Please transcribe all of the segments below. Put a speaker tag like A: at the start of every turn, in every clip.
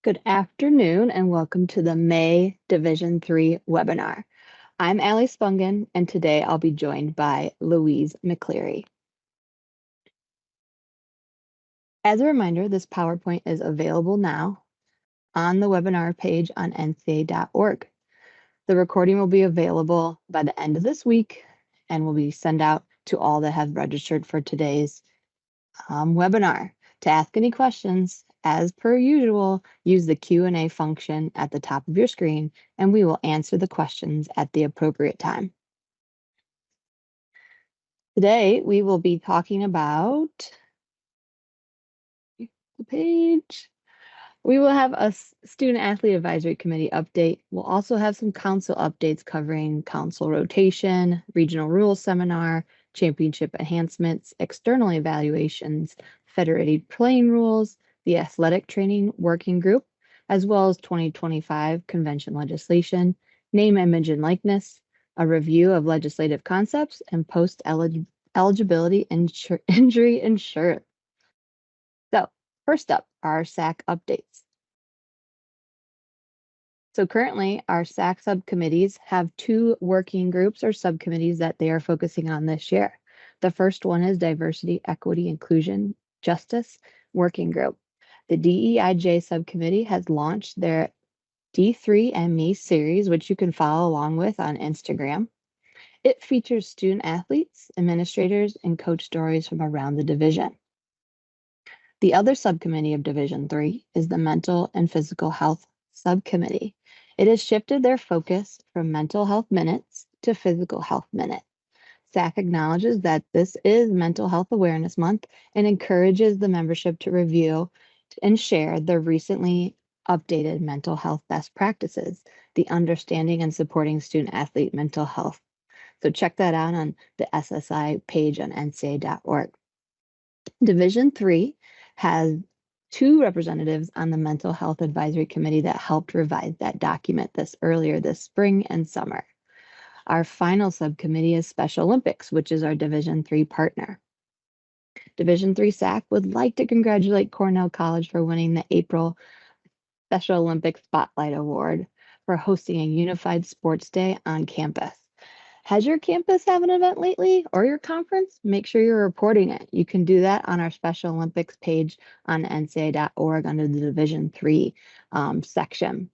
A: Good afternoon and welcome to the May Division III webinar. I'm Allie Spungen and today I'll be joined by Louise McCleary. As a reminder, this PowerPoint is available now on the webinar page on nca.org. The recording will be available by the end of this week and will be sent out to all that have registered for today's webinar. To ask any questions, as per usual, use the Q&A function at the top of your screen, and we will answer the questions at the appropriate time. Today, we will be talking about the page. We will have a Student Athlete Advisory Committee update. We'll also have some council updates covering council rotation, regional rules seminar, championship enhancements, external evaluations, federated playing rules, the athletic training working group, as well as 2025 convention legislation, name, image, and likeness, a review of legislative concepts, and post-eligibility injury insurance. So first up, our SAAC updates. So currently, our SAAC subcommittees have two working groups or subcommittees that they are focusing on this year. The first one is Diversity, Equity, Inclusion, Justice Working Group. The DEIJ subcommittee has launched their D3 and Me series, which you can follow along with on Instagram. It features student athletes, administrators, and coach stories from around the division. The other subcommittee of Division 3 is the Mental and Physical Health Subcommittee. It has shifted their focus from mental health minutes to physical health minute. SAAC acknowledges that this is Mental Health Awareness Month and encourages the membership to review and share the recently updated mental health best practices, the understanding and supporting student athlete mental health. So check that out on the SSI page on nca.org. Division 3 has two representatives on the Mental Health Advisory Committee that helped revise that document earlier this spring and summer. Our final subcommittee is Special Olympics, which is our Division 3 partner. Division 3 SAAC would like to congratulate Cornell College for winning the April Special Olympics Spotlight Award for hosting a unified sports day on campus. Has your campus have an event lately or your conference? Make sure you're reporting it. You can do that on our Special Olympics page on nca.org under the Division 3 section.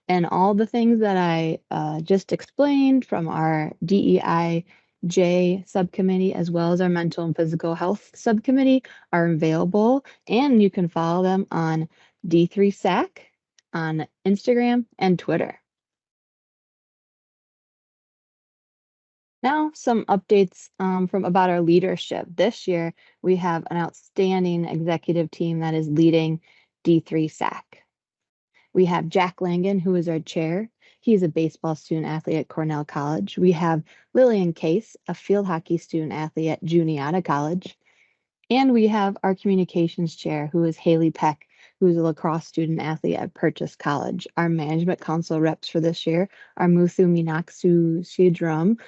A: And all the things that I just explained from our DEIJ subcommittee as well as our Mental and Physical Health subcommittee are available, and you can follow them on D3 SAAC on Instagram and Twitter. Now, some updates from about our leadership. This year, we have an outstanding executive team that is leading D3 SAAC. We have Jack Langan, who is our chair. He's a baseball student athlete at Cornell College. We have Lillian Case, a field hockey student athlete at Juniata College. And we have our communications chair, who is Haley Peck, who is a lacrosse student athlete at Purchase College. Our management council reps for this year are Muthu Minaksu Shidram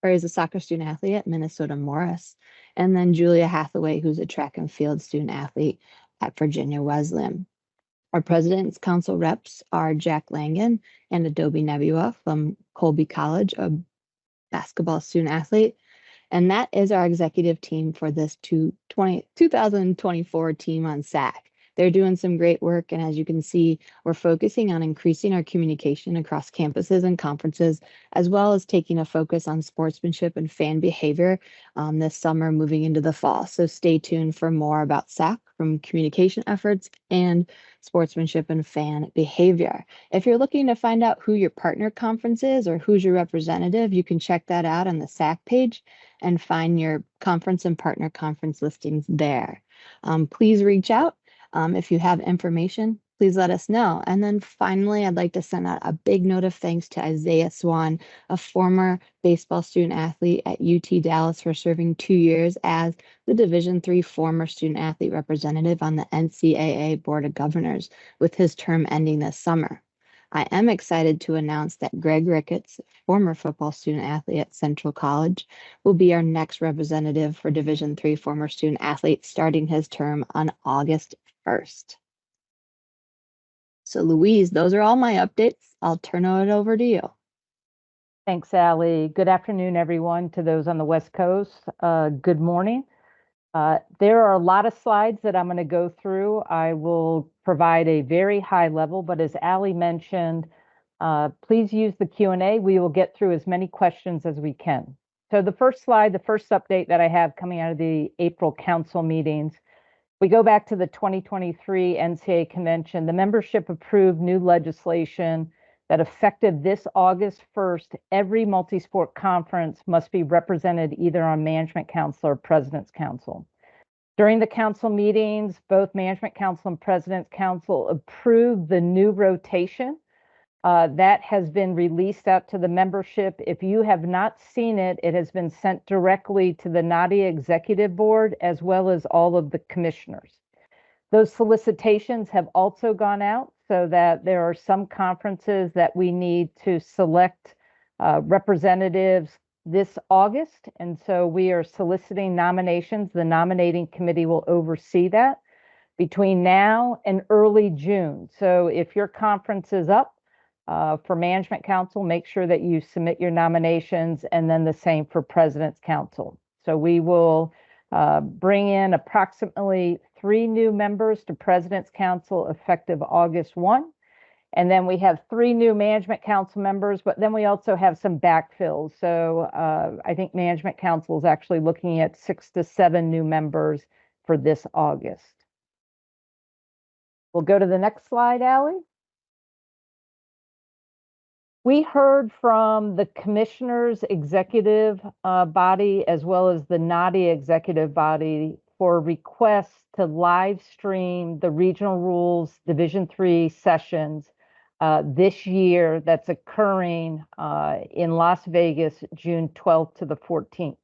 A: is a soccer student athlete at Minnesota Morris. And then Julia Hathaway, who's a track and field student athlete at Virginia Wesleyan. Our president's council reps are Jack Langan and Adobe Nebua from Colby College, a basketball student athlete. And that is our executive team for this 2024 team on SAAC. They're doing some great work, and as you can see, we're focusing on increasing our communication across campuses and conferences, as well as taking a focus on sportsmanship and fan behavior this summer moving into the fall. So stay tuned for more about SAAC from communication efforts and sportsmanship and fan behavior. If you're looking to find out who your partner conference is or who's your representative, you can check that out on the SAAC page and find your conference and partner conference listings there. Please reach out. If you have information, please let us know. And then finally, I'd like to send out a big note of thanks to Isaiah Swan, a former baseball student athlete at UT Dallas, for serving 2 years as the Division 3 former student athlete representative on the NCAA Board of Governors, with his term ending this summer. I am excited to announce that Greg Ricketts, former football student athlete at Central College, will be our next representative for Division 3 former student athlete, starting his term on August 1st. So Louise, those are all my updates. I'll turn it over to you.
B: Thanks, Allie. Good afternoon, everyone, to those on the West Coast. Good morning. There are a lot of slides that I'm going to go through. I will provide a very high level, but as Allie mentioned, please use the Q&A. We will get through as many questions as we can. So the first slide, the first update that I have coming out of the April council meetings, we go back to the 2023 NCAA convention. The membership approved new legislation that effective this August 1st, every multi-sport conference must be represented either on Management Council or President's Council. During the council meetings, both Management Council and President's Council approved the new rotation that has been released out to the membership. If you have not seen it, it has been sent directly to the NADIA Executive Board as well as all of the commissioners. Those solicitations have also gone out so that there are some conferences that we need to select representatives this August. And so we are soliciting nominations. The nominating committee will oversee that between now and early June. So if your conference is up for Management Council, make sure that you submit your nominations, and then the same for President's Council. So we will bring in approximately 3 new members to President's Council effective August 1. And then we have 3 new Management Council members, but then we also have some backfills. So I think Management Council is actually looking at 6 to 7 new members for this August. We'll go to the next slide, Allie. We heard from the commissioners' executive body as well as the NADIA executive body for requests to live stream the regional rules Division III sessions this year that's occurring in Las Vegas, June 12th to the 14th.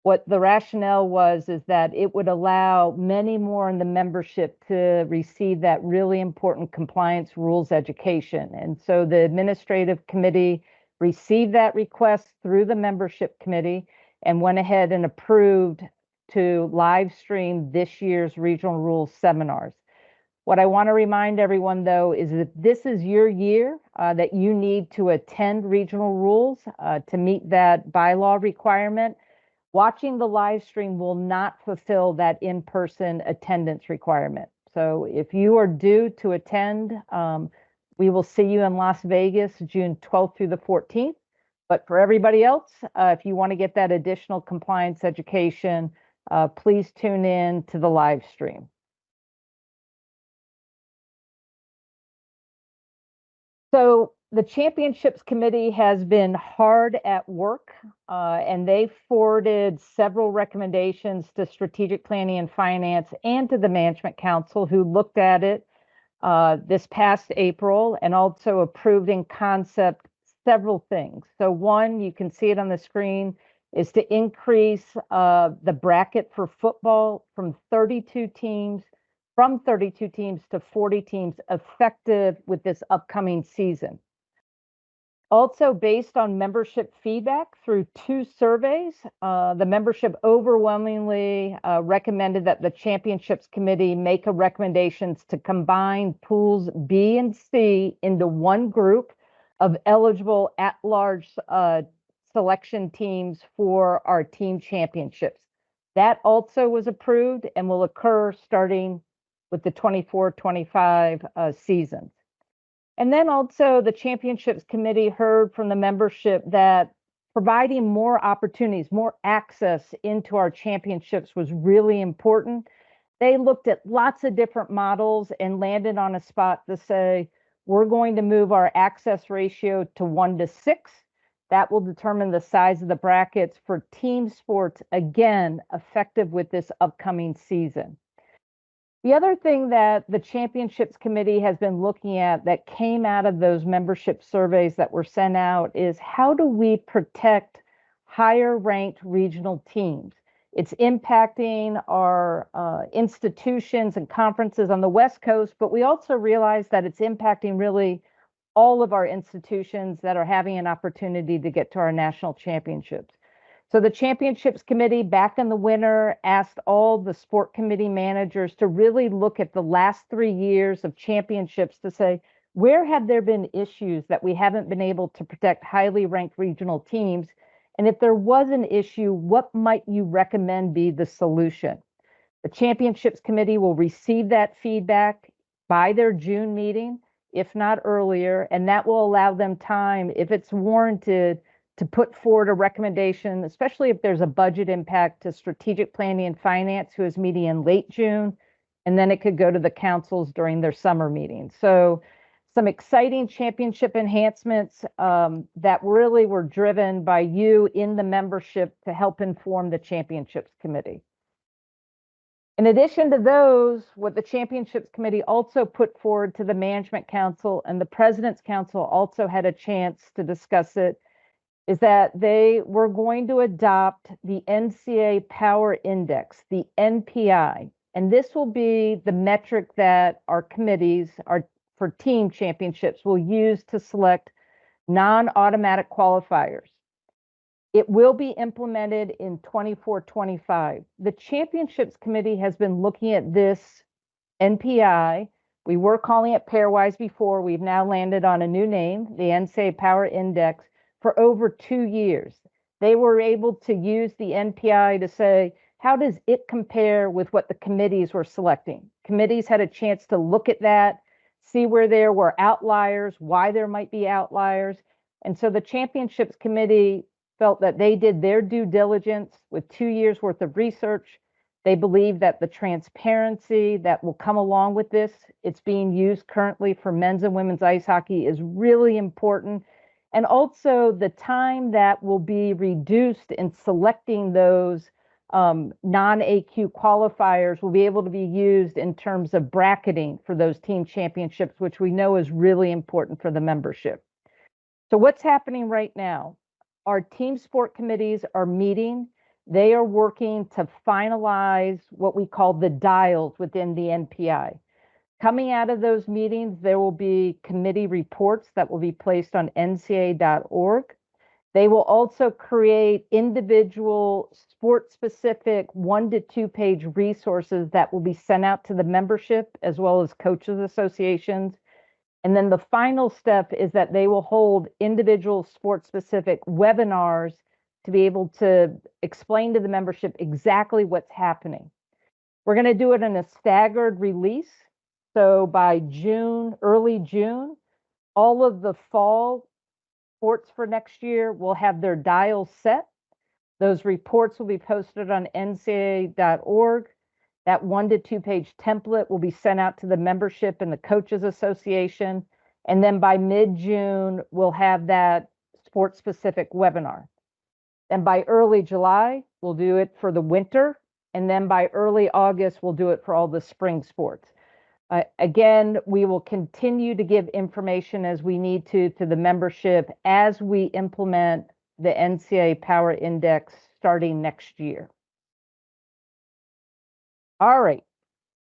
B: What the rationale was is that it would allow many more in the membership to receive that really important compliance rules education. And so the administrative committee received that request through the membership committee and went ahead and approved to live stream this year's regional rules seminars. What I want to remind everyone, though, is that this is your year that you need to attend regional rules to meet that bylaw requirement. Watching the live stream will not fulfill that in-person attendance requirement. So if you are due to attend, we will see you in Las Vegas, June 12th through the 14th. But for everybody else, if you want to get that additional compliance education, please tune in to the live stream. So the Championships Committee has been hard at work, and they forwarded several recommendations to Strategic Planning and Finance and to the Management Council, who looked at it this past April and also approved in concept several things. So one, you can see it on the screen, is to increase the bracket for football from 32 teams to 40 teams effective with this upcoming season. Also, based on membership feedback through 2 surveys, the membership overwhelmingly recommended that the Championships Committee make a recommendations to combine pools B and C into one group of eligible at-large selection teams for our team championships. That also was approved and will occur starting with the 24-25 seasons. And then also the Championships Committee heard from the membership that providing more opportunities, more access into our championships was really important. They looked at lots of different models and landed on a spot to say, we're going to move our access ratio to 1:6. That will determine the size of the brackets for team sports, again, effective with this upcoming season. The other thing that the Championships Committee has been looking at that came out of those membership surveys that were sent out is how do we protect higher ranked regional teams? It's impacting our institutions and conferences on the West Coast, but we also realize that it's impacting really all of our institutions that are having an opportunity to get to our national championships. So the championships committee back in the winter asked all the sport committee managers to really look at the last 3 years of championships to say, where have there been issues that we haven't been able to protect highly ranked regional teams? And if there was an issue, what might you recommend be the solution? The championships committee will receive that feedback by their June meeting, if not earlier, and that will allow them time, if it's warranted, to put forward a recommendation, especially if there's a budget impact, to strategic planning and finance, who is meeting in late June, and then it could go to the councils during their summer meeting. So some exciting championship enhancements that really were driven by you in the membership to help inform the championships committee. In addition to those, what the championships committee also put forward to the management council, and the president's council also had a chance to discuss it, is that they were going to adopt the NCAA Power Index, the NPI. And this will be the metric that our committees, for team championships, will use to select non-automatic qualifiers. It will be implemented in 24-25. The championships committee has been looking at this NPI. We were calling it pairwise before. We've now landed on a new name, the NCAA Power Index, for over 2 years. They were able to use the NPI to say, how does it compare with what the committees were selecting? Committees had a chance to look at that, see where there were outliers, why there might be outliers. And so the championships committee felt that they did their due diligence with 2 years worth of research. They believe that the transparency that will come along with this, it's being used currently for men's and women's ice hockey, is really important. And also the time that will be reduced in selecting those non-AQ qualifiers will be able to be used in terms of bracketing for those team championships, which we know is really important for the membership. So what's happening right now? Our team sport committees are meeting. They are working to finalize what we call the dials within the NPI. Coming out of those meetings, there will be committee reports that will be placed on ncaa.org. They will also create individual sport-specific 1 to 2 page resources that will be sent out to the membership as well as coaches associations. And then the final step is that they will hold individual sport-specific webinars to be able to explain to the membership exactly what's happening. We're going to do it in a staggered release. So by June, early June, all of the fall sports for next year will have their dials set. Those reports will be posted on ncaa.org. That 1 to 2 page template will be sent out to the membership and the coaches association. And then by mid-June, we'll have that sport-specific webinar. And by early July, we'll do it for the winter. And then by early August, we'll do it for all the spring sports. Again, we will continue to give information as we need to the membership as we implement the NCAA Power Index starting next year. All right.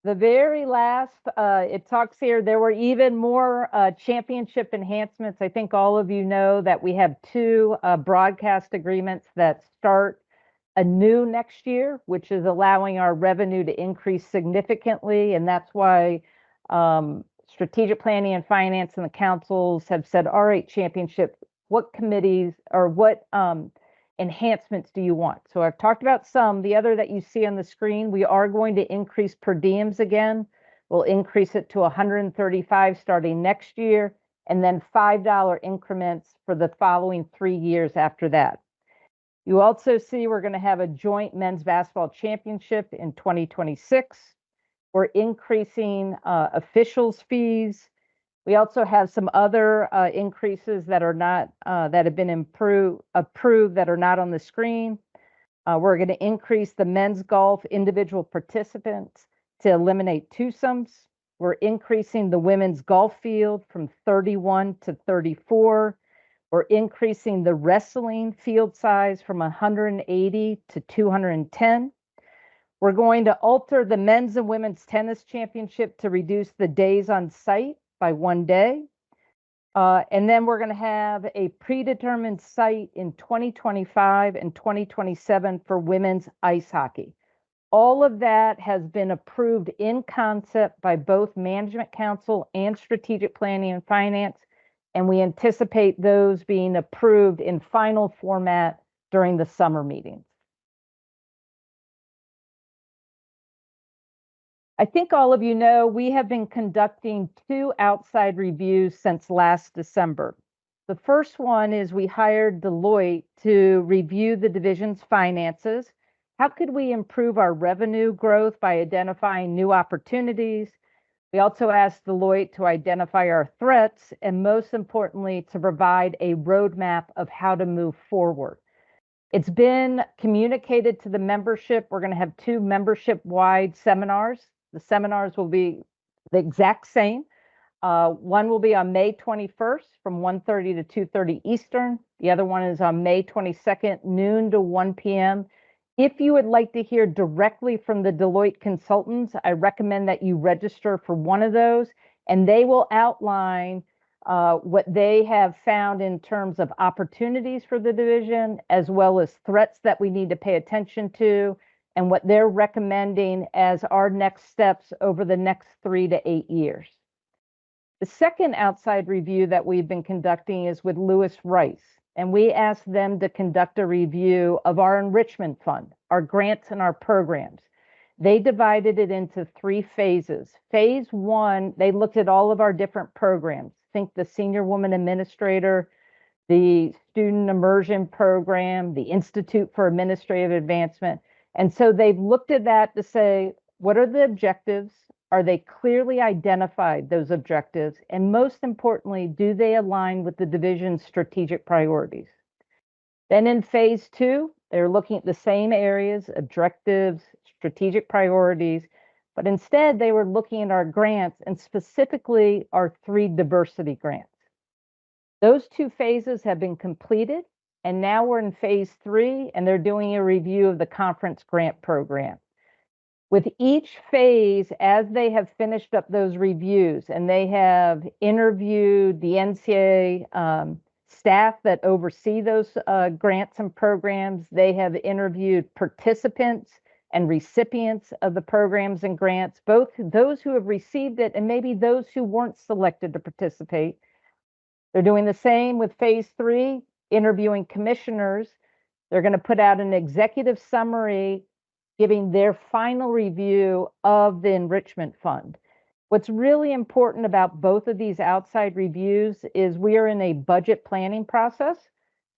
B: The very last, it talks here, there were even more championship enhancements. I think all of you know that we have 2 broadcast agreements that start anew next year, which is allowing our revenue to increase significantly. And that's why strategic planning and finance and the councils have said, all right, championship, what committees or what enhancements do you want? So I've talked about some. The other that you see on the screen, we are going to increase per diems again. We'll increase it to 135 starting next year, and then $5 increments for the following 3 years after that. You also see we're going to have a joint men's basketball championship in 2026. We're increasing officials' fees. We also have some other increases that are not that have been approved that are not on the screen. We're going to increase the men's golf individual participants to eliminate twosomes. We're increasing the women's golf field from 31 to 34. We're increasing the wrestling field size from 180 to 210. We're going to alter the men's and women's tennis championship to reduce the days on site by 1 day. And then we're going to have a predetermined site in 2025 and 2027 for women's ice hockey. All of that has been approved in concept by both Management Council and Strategic Planning and Finance, and we anticipate those being approved in final format during the summer meetings. I think all of you know we have been conducting 2 outside reviews since last December. The first one is we hired Deloitte to review the division's finances. How could we improve our revenue growth by identifying new opportunities? We also asked Deloitte to identify our threats and, most importantly, to provide a roadmap of how to move forward. It's been communicated to the membership. We're going to have 2 membership-wide seminars. The seminars will be the exact same. One will be on May 21st from 1:30 to 2:30 Eastern. The other one is on May 22nd, noon to 1 p.m. If you would like to hear directly from the Deloitte consultants, I recommend that you register for one of those, and they will outline what they have found in terms of opportunities for the division, as well as threats that we need to pay attention to, and what they're recommending as our next steps over the next 3 to 8 years. The second outside review that we've been conducting is with Lewis Rice, and we asked them to conduct a review of our enrichment fund, our grants and our programs. They divided it into 3 phases. Phase 1, they looked at all of our different programs. Think the Senior Woman Administrator, the Student Immersion Program, the Institute for Administrative Advancement. And so they've looked at that to say, what are the objectives? Are they clearly identified, those objectives? And most importantly, do they align with the division's strategic priorities? Then in phase 2, they're looking at the same areas, objectives, strategic priorities, but instead they were looking at our grants and specifically our 3 diversity grants. Those 2 phases have been completed, and now we're in phase 3, and they're doing a review of the conference grant program. With each phase, as they have finished up those reviews and they have interviewed the NCA staff that oversee those grants and programs, they have interviewed participants and recipients of the programs and grants, both those who have received it and maybe those who weren't selected to participate. They're doing the same with phase 3, interviewing commissioners. They're going to put out an executive summary giving their final review of the enrichment fund. What's really important about both of these outside reviews is we are in a budget planning process.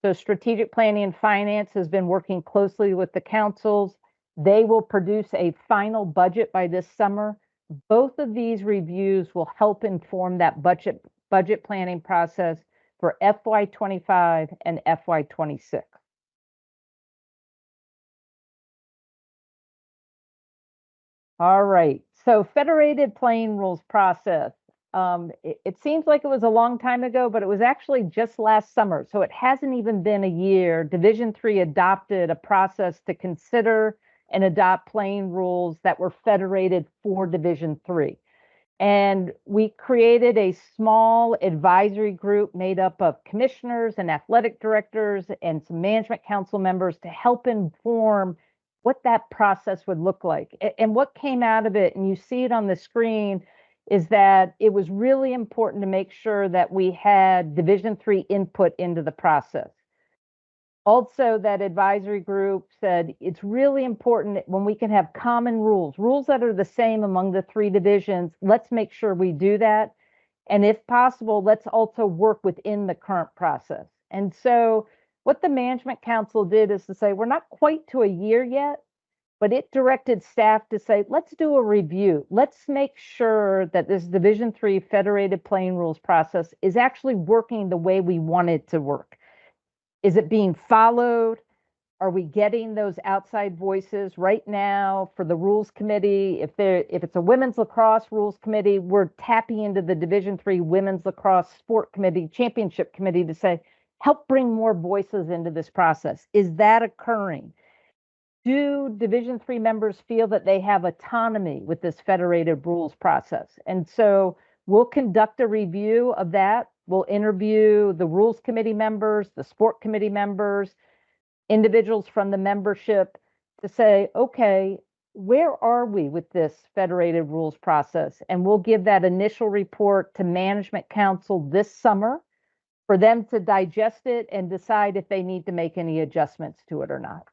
B: So Strategic Planning and Finance has been working closely with the councils. They will produce a final budget by this summer. Both of these reviews will help inform that budget planning process for FY25 and FY26. All right, so federated playing rules process. It seems like it was a long time ago, but it was actually just last summer. So it hasn't even been a year. Division 3 adopted a process to consider and adopt playing rules that were federated for Division 3. And we created a small advisory group made up of commissioners and athletic directors and some management council members to help inform what that process would look like. And what came out of it, and you see it on the screen, is that it was really important to make sure that we had Division 3 input into the process. Also, that advisory group said it's really important when we can have common rules that are the same among the 3 divisions. Let's make sure we do that. And if possible, let's also work within the current process. And so what the Management Council did is to say, we're not quite to a year yet, but it directed staff to say, let's do a review. Let's make sure that this Division 3 federated playing rules process is actually working the way we want it to work. Is it being followed? Are we getting those outside voices right now for the rules committee? If it's a women's lacrosse rules committee, we're tapping into the Division 3 women's lacrosse sport committee, championship committee to say, help bring more voices into this process. Is that occurring? Do Division 3 members feel that they have autonomy with this federated rules process? And so we'll conduct a review of that We'll interview the rules committee members, the sport committee members, individuals from the membership to say, okay, where are we with this federated rules process? And we'll give that initial report to Management Council this summer for them to digest it and decide if they need to make any adjustments to it or not.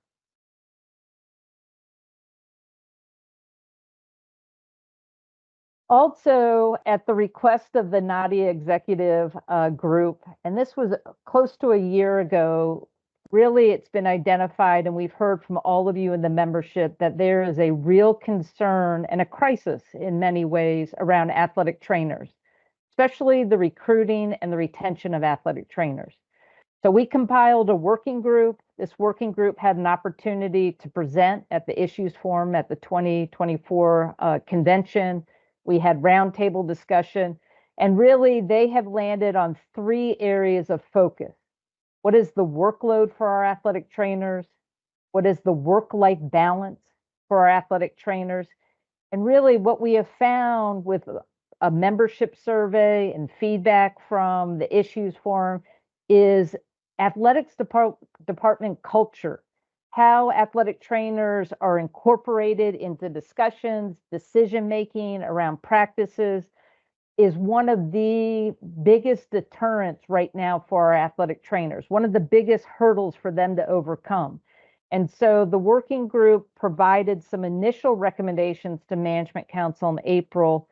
B: Also, at the request of the Nadia executive group, and this was close to a year ago, really it's been identified, and we've heard from all of you in the membership, that there is a real concern and a crisis in many ways around athletic trainers, especially the recruiting and the retention of athletic trainers. So we compiled a working group. This working group had an opportunity to present at the Issues Forum at the 2024 convention. We had roundtable discussion, and really they have landed on 3 areas of focus. What is the workload for our athletic trainers? What is the work-life balance for our athletic trainers? And really what we have found with a membership survey and feedback from the Issues Forum is athletics department culture, how athletic trainers are incorporated into discussions, decision-making around practices, is one of the biggest deterrents right now for our athletic trainers, one of the biggest hurdles for them to overcome. And so the working group provided some initial recommendations to Management Council in April.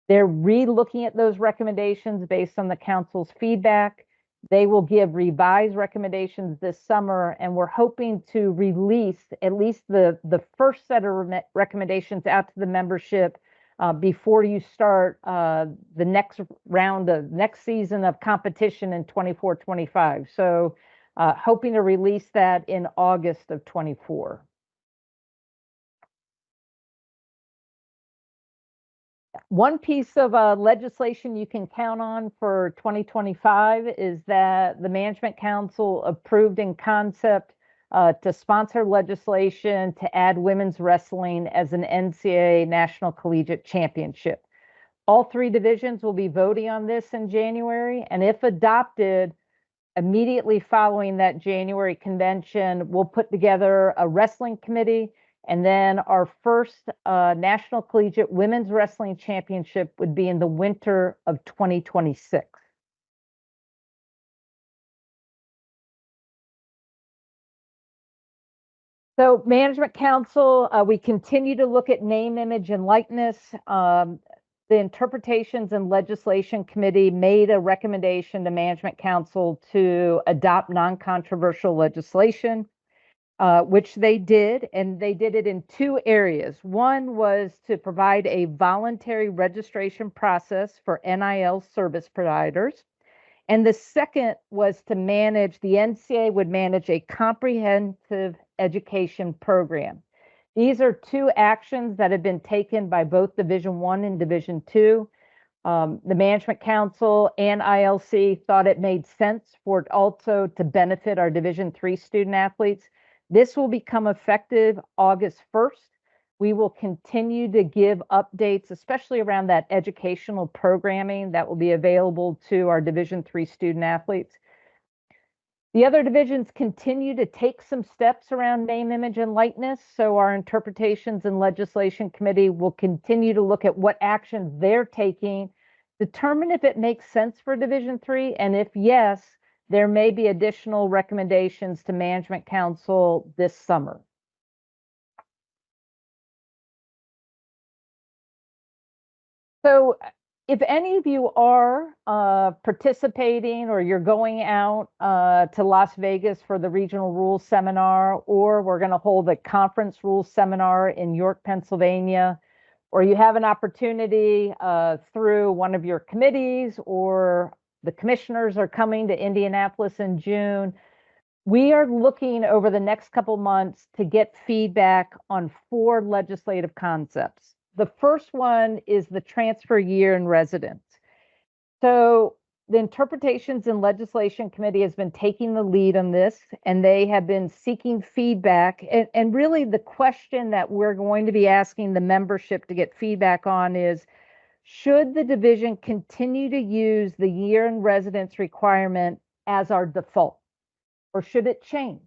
B: They're re-looking at those recommendations based on the council's feedback. They will give revised recommendations this summer, and we're hoping to release at least the first set of recommendations out to the membership before you start the next round of next season of competition in 24-25. So hoping to release that in August of 24. One piece of legislation you can count on for 2025 is that the Management Council approved in concept to sponsor legislation to add women's wrestling as an NCAA National Collegiate Championship. All 3 divisions will be voting on this in January, and if adopted, immediately following that January convention, we'll put together a wrestling committee, and then our first National Collegiate Women's Wrestling Championship would be in the winter of 2026. So Management Council, we continue to look at name, image, and likeness. The Interpretations and Legislation Committee made a recommendation to Management Council to adopt non-controversial legislation, which they did, and they did it in 2 areas. One was to provide a voluntary registration process for NIL service providers. And the second was to manage, the NCAA would manage a comprehensive education program. These are 2 actions that have been taken by both Division I and Division II. The Management Council and ILC thought it made sense for it also to benefit our Division III student athletes. This will become effective August 1st. We will continue to give updates, especially around that educational programming that will be available to our Division III student athletes. The other divisions continue to take some steps around name, image, and likeness. So our Interpretations and Legislation Committee will continue to look at what actions they're taking, determine if it makes sense for Division III, and if yes, there may be additional recommendations to Management Council this summer. So if any of you are participating, or you're going out to Las Vegas for the Regional Rules Seminar, or we're going to hold a Conference Rules Seminar in York, Pennsylvania, or you have an opportunity through one of your committees, or the commissioners are coming to Indianapolis in June, we are looking over the next couple months to get feedback on 4 legislative concepts. The first one is the transfer year in residence. So the Interpretations and Legislation Committee has been taking the lead on this, and they have been seeking feedback. And really the question that we're going to be asking the membership to get feedback on is, Should the division continue to use the year in residence requirement as our default, or should it change?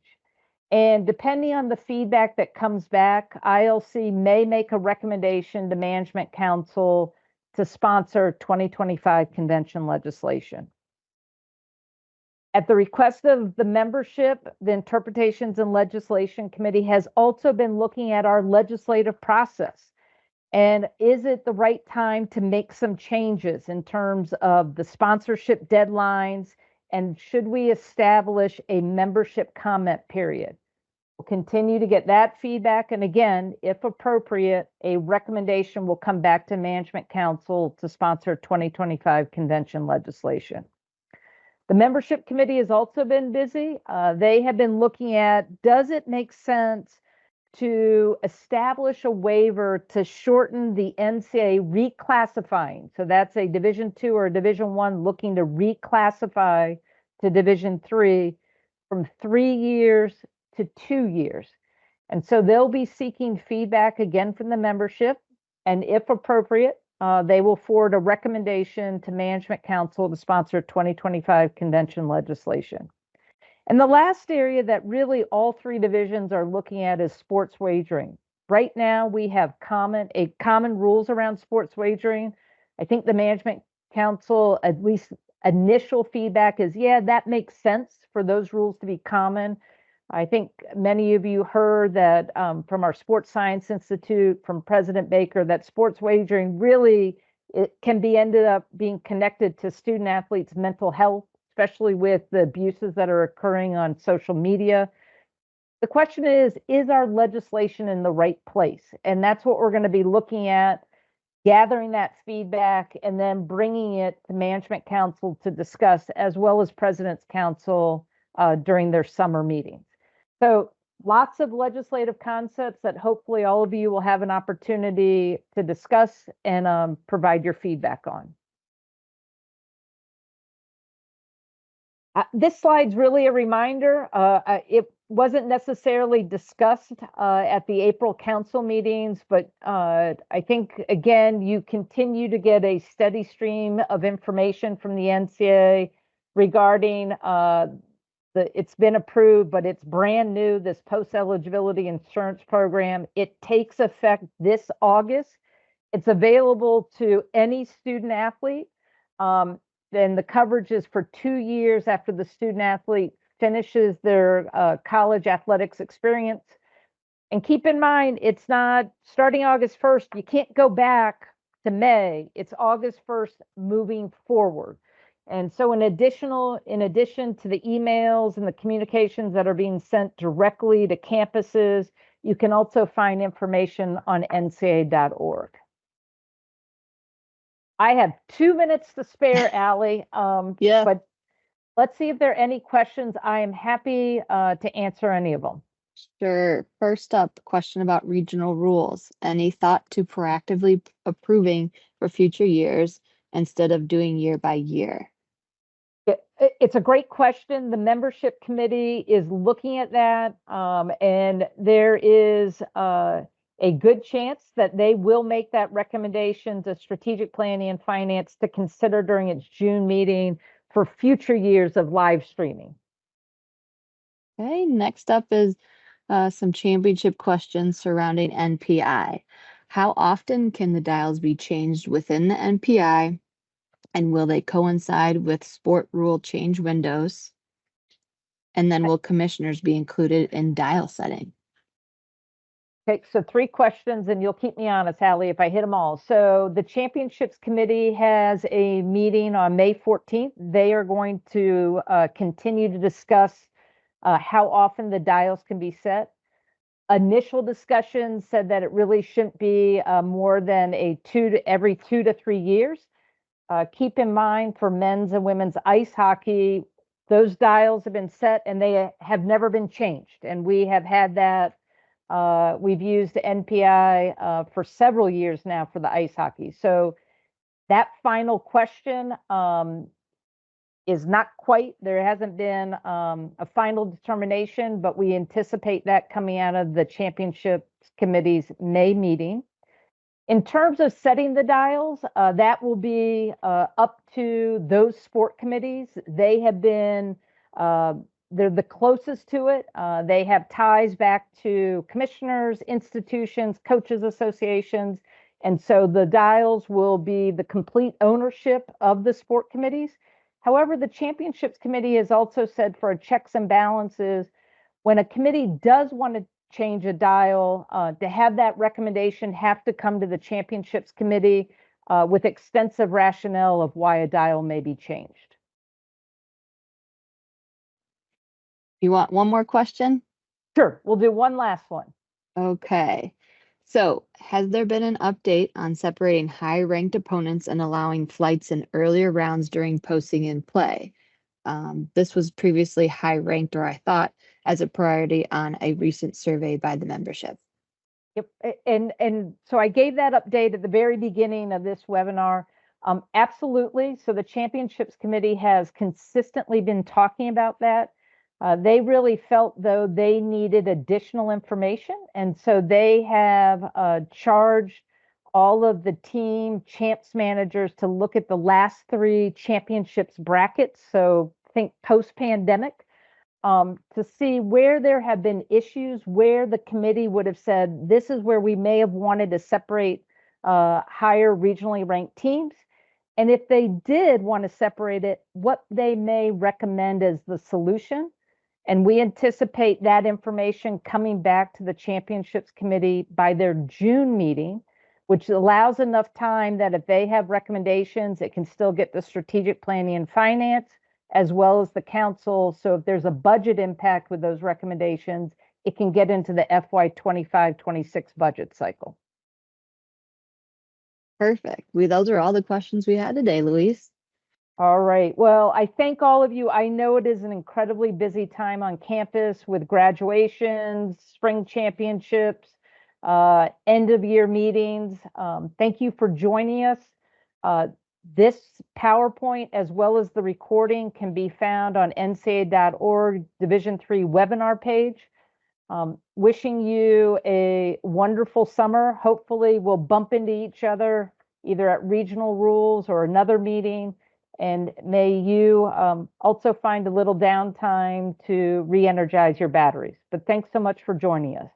B: And depending on the feedback that comes back, ILC may make a recommendation to Management Council to sponsor 2025 convention legislation. At the request of the membership, the Interpretations and Legislation Committee has also been looking at our legislative process. And is it the right time to make some changes in terms of the sponsorship deadlines? And should we establish a membership comment period? We'll continue to get that feedback. And again, if appropriate, a recommendation will come back to Management Council to sponsor 2025 convention legislation. The membership committee has also been busy. They have been looking at, does it make sense to establish a waiver to shorten the NCAA reclassifying? So that's a Division II or a Division I looking to reclassify to Division III from 3 years to 2 years. And so they'll be seeking feedback again from the membership, and if appropriate, they will forward a recommendation to Management Council to sponsor 2025 convention legislation. And the last area that really all three divisions are looking at is sports wagering. Right now, we have common rules around sports wagering. I think the Management Council, at least initial feedback is, yeah, that makes sense for those rules to be common. I think many of you heard that from our Sports Science Institute, from President Baker, that sports wagering really, it can be ended up being connected to student athletes' mental health, especially with the abuses that are occurring on social media. The question is our legislation in the right place? And that's what we're going to be looking at, gathering that feedback, and then bringing it to Management Council to discuss, as well as President's Council during their summer meetings. So lots of legislative concepts that hopefully all of you will have an opportunity to discuss and provide your feedback on. This slide's really a reminder. It wasn't necessarily discussed at the April council meetings, but I think, again, you continue to get a steady stream of information from the NCAA regarding it's been approved, but it's brand new, this post-eligibility insurance program. It takes effect this August. It's available to any student athlete. Then the coverage is for 2 years after the student athlete finishes their college athletics experience. And keep in mind, it's not starting August 1st. You can't go back to May. It's August 1st moving forward. And so in addition to the emails and the communications that are being sent directly to campuses, you can also find information on ncaa.org. I have 2 minutes to spare, Allie.
A: Yeah.
B: But let's see if there are any questions. I am happy to answer any of them.
A: Sure. First up, question about regional rules. Any thought to proactively approving for future years instead of doing year by year?
B: It's a great question. The membership committee is looking at that, and there is a good chance that they will make that recommendation to Strategic Planning and Finance to consider during its June meeting for future years of live streaming.
A: Okay, next up is some championship questions surrounding NPI. How often can the dials be changed within the NPI? And will they coincide with sport rule change windows? And then will commissioners be included in dial setting?
B: Okay, so 3 questions, and you'll keep me honest, Hallie, if I hit them all. So the Championships Committee has a meeting on May 14th. They are going to continue to discuss how often the dials can be set. Initial discussions said that it really shouldn't be more than every 2 to 3 years. Keep in mind, for men's and women's ice hockey, those dials have been set and they have never been changed. And we have had that. We've used NPI for several years now for the ice hockey. So that final question is not quite, there hasn't been a final determination, but we anticipate that coming out of the Championships Committee's May meeting. In terms of setting the dials, that will be up to those sport committees. They have been, they're the closest to it. They have ties back to commissioners, institutions, coaches associations. And so the dials will be the complete ownership of the sport committees. However, the championships committee has also said for checks and balances, when a committee does want to change a dial, to have that recommendation have to come to the championships committee with extensive rationale of why a dial may be changed.
A: You want one more question?
B: Sure, we'll do one last one.
A: Okay. So, has there been an update on separating high-ranked opponents and allowing flights in earlier rounds during posting and play? This was previously high-ranked, or I thought, as a priority on a recent survey by the membership.
B: Yep, and so I gave that update at the very beginning of this webinar. Absolutely. So the championships committee has consistently been talking about that. They really felt though they needed additional information, and so they have charged all of the team champs managers to look at the last 3 championships brackets. So think post-pandemic, to see where there have been issues, where the committee would have said, this is where we may have wanted to separate higher regionally ranked teams. And if they did want to separate it, what they may recommend as the solution. And we anticipate that information coming back to the championships committee by their June meeting, which allows enough time that if they have recommendations, it can still get the strategic planning and finance as well as the council. So if there's a budget impact with those recommendations, it can get into the FY 25-26 budget cycle.
A: Perfect. Those are all the questions we had today, Louise.
B: All right. Well, I thank all of you. I know it is an incredibly busy time on campus with graduations, spring championships, end of year meetings. Thank you for joining us. This PowerPoint, as well as the recording, can be found on ncaa.org Division III webinar page. Wishing you a wonderful summer. Hopefully we'll bump into each other either at regional rules or another meeting. And may you also find a little downtime to re-energize your batteries. But thanks so much for joining us.